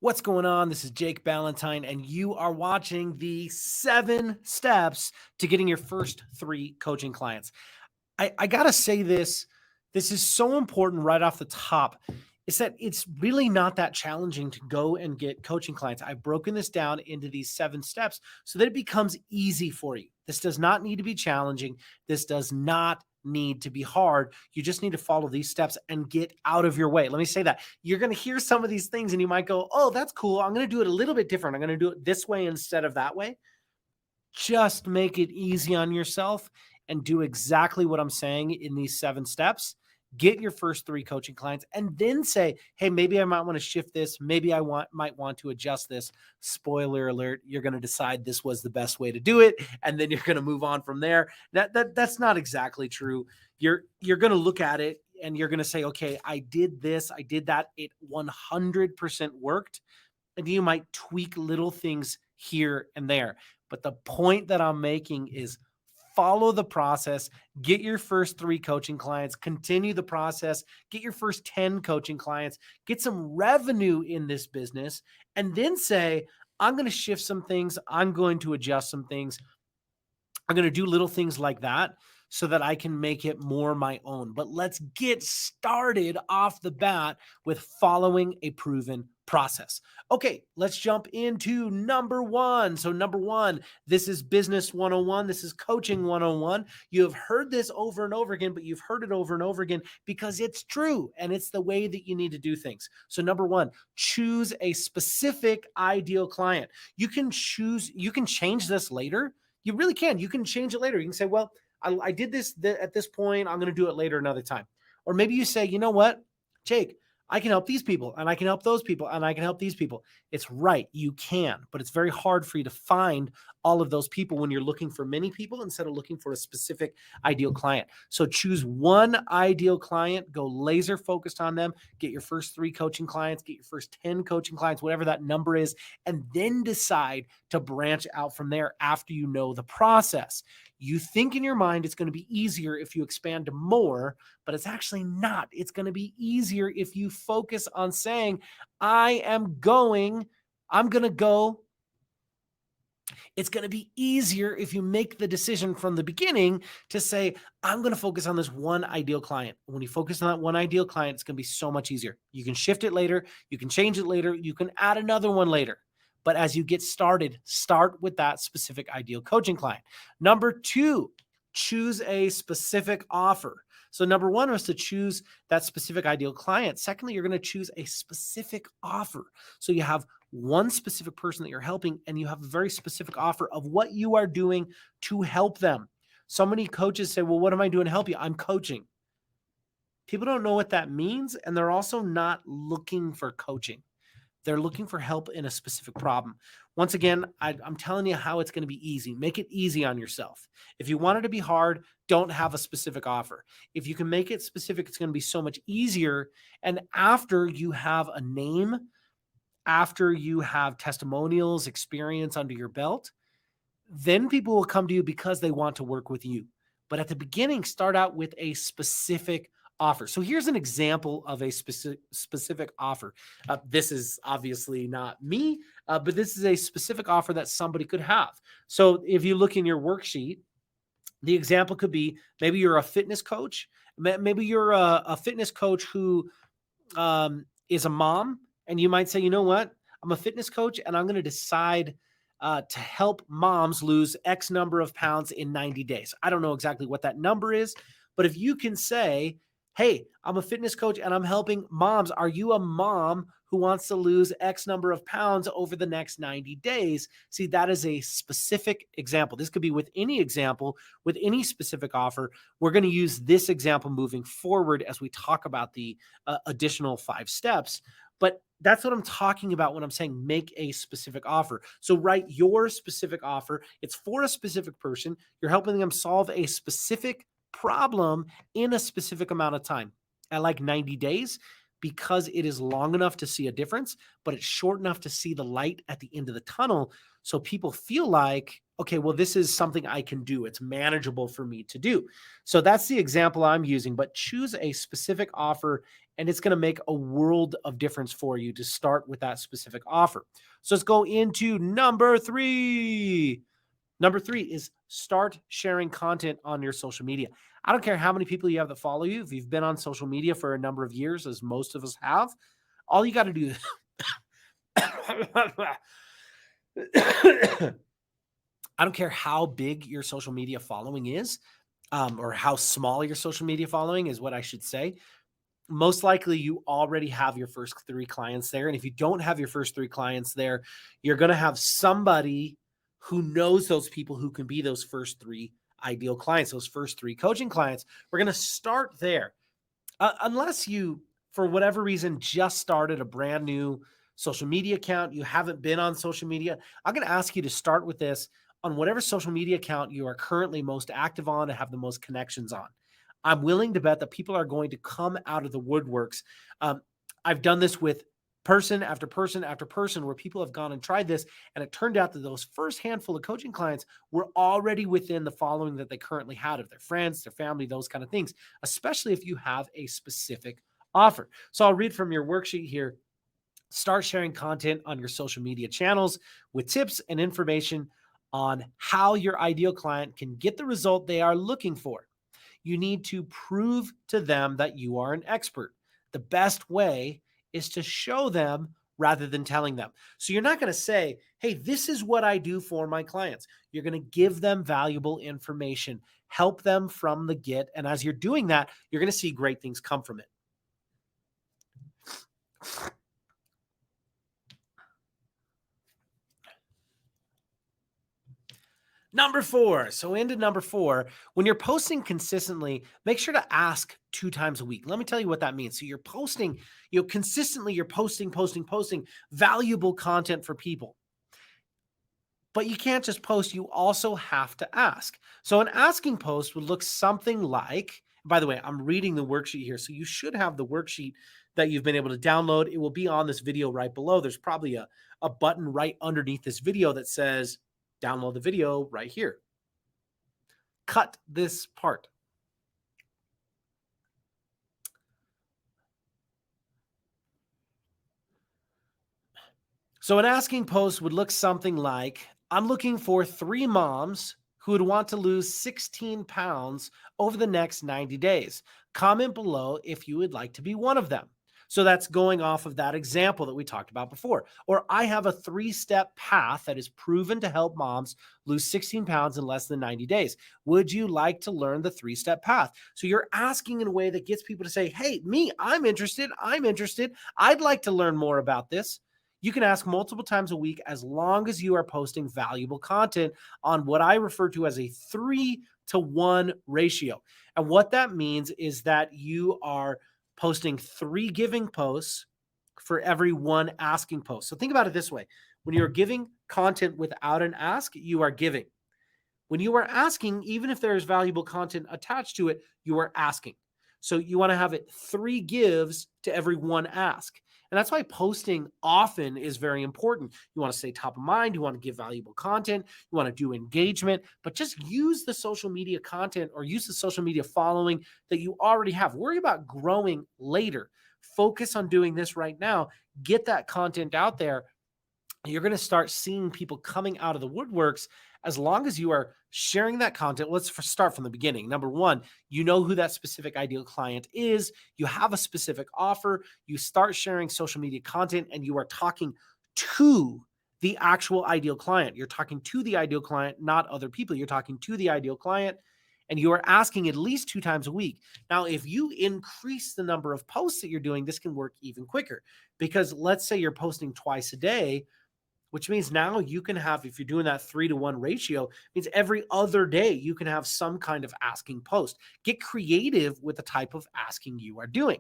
What's going on? This is Jake Ballantyne, and you are watching the 7 steps to getting your first 3 coaching clients. I gotta say this. This is so important right off the top. Is that it's really not that challenging to go and get coaching clients. I've broken this down into these 7 steps so that it becomes easy for you. This does not need to be challenging. This does not need to be hard. You just need to follow these steps and get out of your way. Let me say that. You're going to hear some of these things and you might go, oh, that's cool. I'm going to do it a little bit different. I'm going to do it this way instead of that way. Just make it easy on yourself and do exactly what I'm saying in these 7 steps. Get your first 3 coaching clients and then say, hey, maybe I might want to shift this. Maybe might want to adjust this. Spoiler alert, you're going to decide this was the best way to do it. And then you're going to move on from there. That's not exactly true. You're going to look at it and you're going to say, okay, I did this, I did that. It 100% worked. And you might tweak little things here and there. But the point that I'm making is follow the process, get your first 3 coaching clients, continue the process, get your first 10 coaching clients, get some revenue in this business, and then say, I'm going to shift some things. I'm going to adjust some things. I'm going to do little things like that so that I can make it more my own. But let's get started off the bat with following a proven process. Okay, let's jump into number 1. So number 1, this is business 101. This is coaching 101. You have heard this over and over again, but you've heard it over and over again because it's true and it's the way that you need to do things. So number 1, choose a specific ideal client. You can change this later. You really can. You can change it later. You can say, well, I did this at this point. I'm going to do it later another time. Or maybe you say, you know what, Jake, I can help these people and I can help those people and I can help these people. It's right. You can, but it's very hard for you to find all of those people when you're looking for many people instead of looking for a specific ideal client. So choose one ideal client, go laser focused on them, get your first 3 coaching clients, get your first 10 coaching clients, whatever that number is, and then decide to branch out from there after you know the process. You think in your mind it's going to be easier if you expand to more, but it's actually not. It's going to be easier if you focus on saying, I'm going to go. It's going to be easier if you make the decision from the beginning to say, I'm going to focus on this one ideal client. When you focus on that one ideal client, it's going to be so much easier. You can shift it later. You can change it later. You can add another one later. But as you get started, start with that specific ideal coaching client. Number 2, choose a specific offer. So number 1 was to choose that specific ideal client. Secondly, you're going to choose a specific offer. So you have one specific person that you're helping and you have a very specific offer of what you are doing to help them. So many coaches say, well, what am I doing to help you? I'm coaching. People don't know what that means, and they're also not looking for coaching. They're looking for help in a specific problem. Once again, I'm telling you how it's going to be easy. Make it easy on yourself. If you want it to be hard, don't have a specific offer. If you can make it specific, it's going to be so much easier. And after you have a name, after you have testimonials, experience under your belt, then people will come to you because they want to work with you. But at the beginning, start out with a specific offer. So here's an example of a specific offer. This is obviously not me, but this is a specific offer that somebody could have. So if you look in your worksheet, the example could be maybe you're a fitness coach. Maybe you're a fitness coach who is a mom, and you might say, you know what? I'm a fitness coach and I'm going to decide to help moms lose X number of pounds in 90 days. I don't know exactly what that number is, but if you can say, hey, I'm a fitness coach and I'm helping moms. Are you a mom who wants to lose X number of pounds over the next 90 days? See, that is a specific example. This could be with any example, with any specific offer. We're going to use this example moving forward as we talk about the additional 5 steps. But that's what I'm talking about when I'm saying make a specific offer. So write your specific offer. It's for a specific person. You're helping them solve a specific problem in a specific amount of time. I like 90 days because it is long enough to see a difference, but it's short enough to see the light at the end of the tunnel. So people feel like, okay, well, this is something I can do. It's manageable for me to do. So that's the example I'm using, but choose a specific offer And it's going to make a world of difference for you to start with that specific offer. So let's go into number 3. Number 3 is start sharing content on your social media. I don't care how many people you have that follow you. If you've been on social media for a number of years, as most of us have, all you got to do is I don't care how big your social media following is, or how small your social media following is, what I should say. Most likely you already have your first 3 clients there. And if you don't have your first 3 clients there, you're going to have somebody who knows those people who can be those first 3 ideal clients, those first 3 coaching clients. We're going to start there. Unless you, for whatever reason, just started a brand new social media account, you haven't been on social media, I'm going to ask you to start with this on whatever social media account you are currently most active on and have the most connections on. I'm willing to bet that people are going to come out of the woodworks. I've done this with person after person after person where people have gone and tried this, and it turned out that those first handful of coaching clients were already within the following that they currently had of their friends, their family, those kind of things, especially if you have a specific offer. So I'll read from your worksheet here. Start sharing content on your social media channels with tips and information on how your ideal client can get the result they are looking for. You need to prove to them that you are an expert. The best way is to show them rather than telling them. So you're not going to say, hey, this is what I do for my clients. You're going to give them valuable information, help them from the get. And as you're doing that, you're going to see great things come from it. Number 4. So into number 4, when you're posting consistently, make sure to ask 2 times a week. Let me tell you what that means. So you're posting, consistently, you're posting valuable content for people. But you can't just post, you also have to ask. So an asking post would look something like, by the way, I'm reading the worksheet here. So you should have the worksheet that you've been able to download. It will be on this video right below. There's probably a button right underneath this video that says, download the video right here. Cut this part. So an asking post would look something like, I'm looking for 3 moms who would want to lose 16 pounds over the next 90 days. Comment below if you would like to be one of them. So that's going off of that example that we talked about before. Or I have a 3-step path that is proven to help moms lose 16 pounds in less than 90 days. Would you like to learn the 3-step path? So you're asking in a way that gets people to say, hey, me, I'm interested. I'd like to learn more about this. You can ask multiple times a week as long as you are posting valuable content on what I refer to as a 3-to-1 ratio. And what that means is that you are posting 3 giving posts for every 1 asking post. So think about it this way. When you're giving content without an ask, you are giving. When you are asking, even if there is valuable content attached to it, you are asking. So you want to have it 3 gives to every 1 ask. And that's why posting often is very important. You want to stay top of mind. You want to give valuable content. You want to do engagement, but just use the social media content or use the social media following that you already have. Worry about growing later. Focus on doing this right now. Get that content out there. You're going to start seeing people coming out of the woodworks as long as you are sharing that content. Let's start from the beginning. Number 1, you know who that specific ideal client is. You have a specific offer. You start sharing social media content and you are talking to the actual ideal client. You're talking to the ideal client, not other people. You're talking to the ideal client and you are asking at least 2 times a week. Now, if you increase the number of posts that you're doing, this can work even quicker because let's say you're posting twice a day, which means now you can have, if you're doing that 3-to-1 ratio, means every other day you can have some kind of asking post. Get creative with the type of asking you are doing.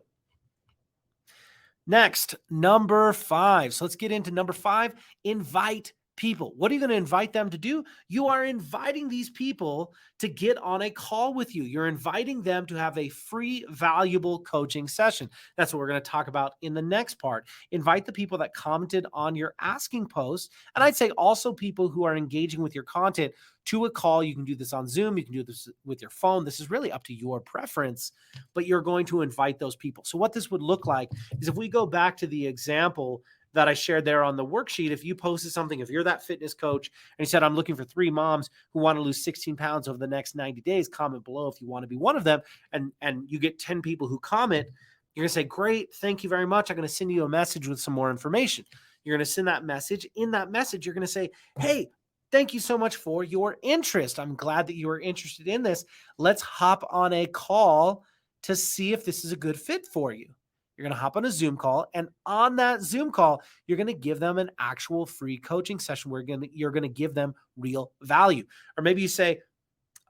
Next, number 5. So let's get into number 5. Invite people. What are you going to invite them to do? You are inviting these people to get on a call with you. You're inviting them to have a free, valuable coaching session. That's what we're going to talk about in the next part. Invite the people that commented on your asking post. And I'd say also people who are engaging with your content to a call. You can do this on Zoom. You can do this with your phone. This is really up to your preference, but you're going to invite those people. So what this would look like is if we go back to the example that I shared there on the worksheet, if you posted something, if you're that fitness coach and you said, I'm looking for 3 moms who want to lose 16 pounds over the next 90 days, comment below if you want to be one of them. And you get 10 people who comment, you're going to say, great, thank you very much. I'm going to send you a message with some more information. You're going to send that message. In that message, you're going to say, hey, thank you so much for your interest. I'm glad that you are interested in this. Let's hop on a call to see if this is a good fit for you. You're going to hop on a Zoom call, and on that Zoom call, you're going to give them an actual free coaching session where you're going to give them real value. Or maybe you say,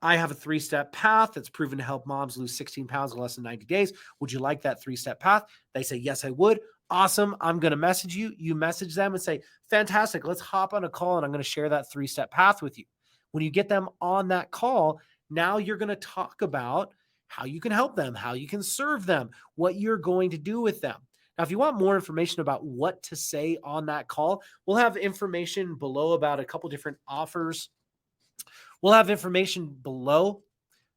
I have a 3-step path that's proven to help moms lose 16 pounds in less than 90 days. Would you like that 3-step path? They say, yes, I would. Awesome. I'm going to message you. You message them and say, fantastic. Let's hop on a call and I'm going to share that 3-step path with you. When you get them on that call, now you're going to talk about how you can help them, how you can serve them, what you're going to do with them. Now, if you want more information about what to say on that call, we'll have information below about a couple different offers. We'll have information below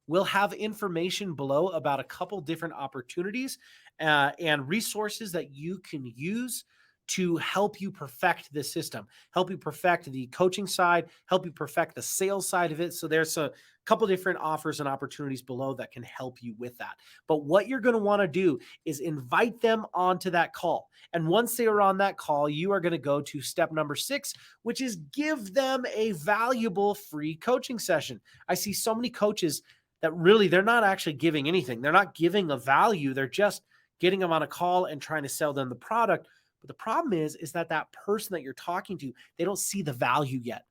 about a couple different opportunities and resources that you can use to help you perfect this system, help you perfect the coaching side, help you perfect the sales side of it. So there's a couple different offers and opportunities below that can help you with that. But what you're going to want to do is invite them onto that call. And once they are on that call, you are going to go to step number 6, which is give them a valuable free coaching session. I see so many coaches that really, they're not actually giving anything. They're not giving a value. They're just getting them on a call and trying to sell them the product. But the problem is that person that you're talking to, they don't see the value yet.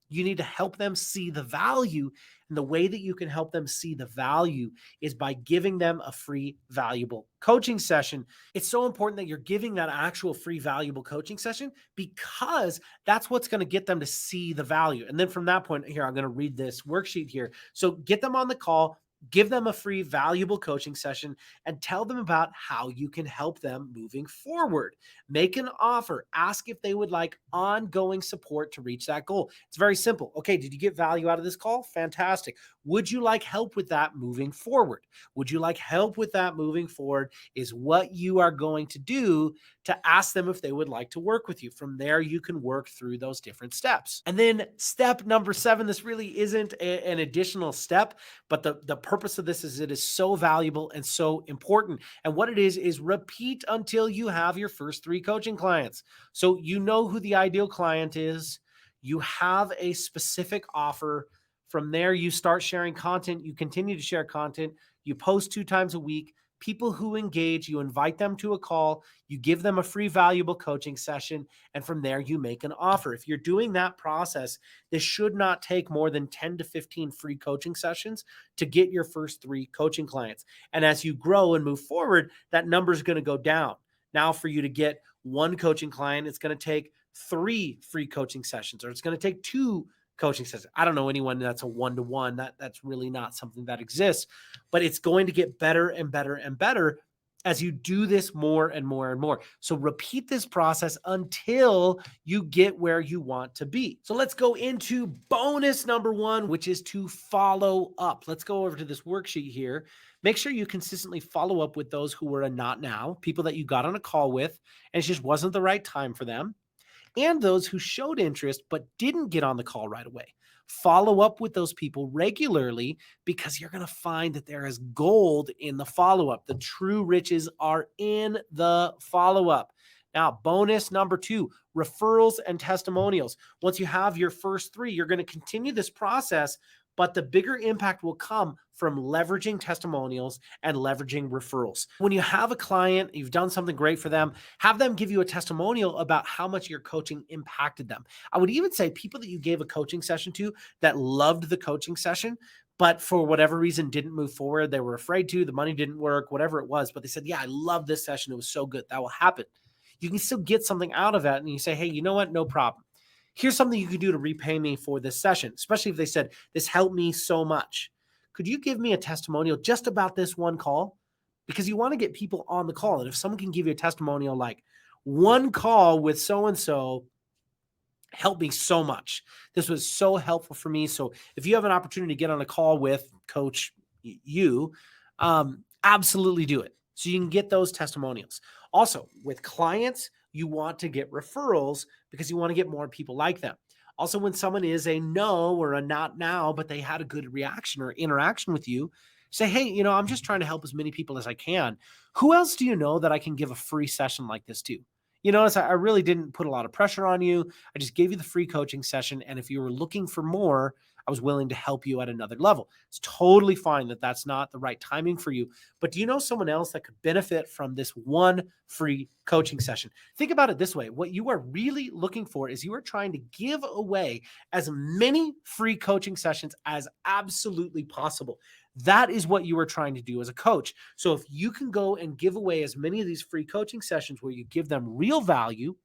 You need to help them see the value. And the way that you can help them see the value is by giving them a free, valuable coaching session. It's so important that you're giving that actual free, valuable coaching session because that's what's going to get them to see the value. And then from that point here, I'm going to read this worksheet here. So get them on the call, give them a free, valuable coaching session, and tell them about how you can help them moving forward. Make an offer. Ask if they would like ongoing support to reach that goal. It's very simple. Okay, did you get value out of this call? Fantastic. Would you like help with that moving forward? Would you like help with that moving forward is what you are going to do to ask them if they would like to work with you. From there, you can work through those different steps. And then step number 7, this really isn't an additional step, but the purpose of this is it is so valuable and so important. And what it is repeat until you have your first 3 coaching clients. So you know who the ideal client is. You have a specific offer. From there, you start sharing content. You continue to share content. You post 2 times a week. People who engage, you invite them to a call, you give them a free, valuable coaching session, and from there you make an offer. If you're doing that process, this should not take more than 10 to 15 free coaching sessions to get your first 3 coaching clients. And as you grow and move forward, that number is going to go down. Now, for you to get 1 coaching client, it's going to take 3 free coaching sessions, or it's going to take 2 coaching sessions. I don't know anyone that's a 1-to-1. That's really not something that exists, but it's going to get better and better and better as you do this more and more and more. So repeat this process until you get where you want to be. So let's go into bonus number 1, which is to follow up. Let's go over to this worksheet here. Make sure you consistently follow up with those who were a not now, people that you got on a call with, and it just wasn't the right time for them, and those who showed interest but didn't get on the call right away. Follow up with those people regularly because you're going to find that there is gold in the follow-up. The true riches are in the follow-up. Now, bonus number 2, referrals and testimonials. Once you have your first 3, you're going to continue this process, but the bigger impact will come from leveraging testimonials and leveraging referrals. When you have a client, you've done something great for them, have them give you a testimonial about how much your coaching impacted them. I would even say people that you gave a coaching session to that loved the coaching session, but for whatever reason didn't move forward. They were afraid to, the money didn't work, whatever it was, but they said, yeah, I love this session. It was so good. That will happen. You can still get something out of that. And you say, hey, you know what? No problem. here's something you could do to repay me for this session, especially if they said, this helped me so much. Could you give me a testimonial just about this one call? Because you want to get people on the call. And if someone can give you a testimonial like, one call with so-and-so helped me so much. This was so helpful for me. So if you have an opportunity to get on a call with Coach you, absolutely do it. So you can get those testimonials. Also, with clients, you want to get referrals because you want to get more people like them. Also, when someone is a no or a not now, but they had a good reaction or interaction with you, say, hey, I'm just trying to help as many people as I can. Who else do you know that I can give a free session like this to? Notice I really didn't put a lot of pressure on you. I just gave you the free coaching session. And if you were looking for more, I was willing to help you at another level. It's totally fine that that's not the right timing for you. But do you know someone else that could benefit from this one free coaching session? Think about it this way. What you are really looking for is you are trying to give away as many free coaching sessions as absolutely possible. That is what you are trying to do as a coach. So if you can go and give away as many of these free coaching sessions where you give them real value,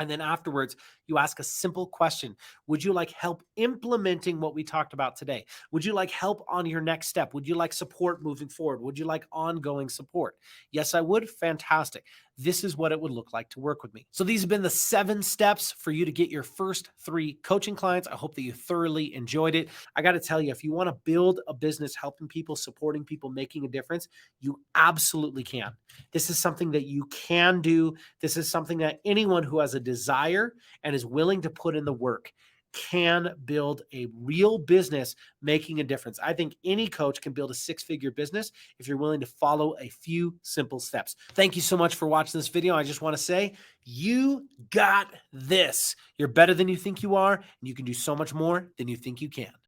and then afterwards, you ask a simple question. Would you like help implementing what we talked about today? Would you like help on your next step? Would you like support moving forward? Would you like ongoing support? Yes, I would. Fantastic. This is what it would look like to work with me. So these have been the 7 steps for you to get your first 3 coaching clients. I hope that you thoroughly enjoyed it. I got to tell you, if you want to build a business helping people, supporting people, making a difference, you absolutely can. This is something that you can do. This is something that anyone who has a desire and is willing to put in the work can build a real business making a difference. I think any coach can build a 6-figure business if you're willing to follow a few simple steps. Thank you so much for watching this video. I just want to say, you got this. You're better than you think you are, and you can do so much more than you think you can.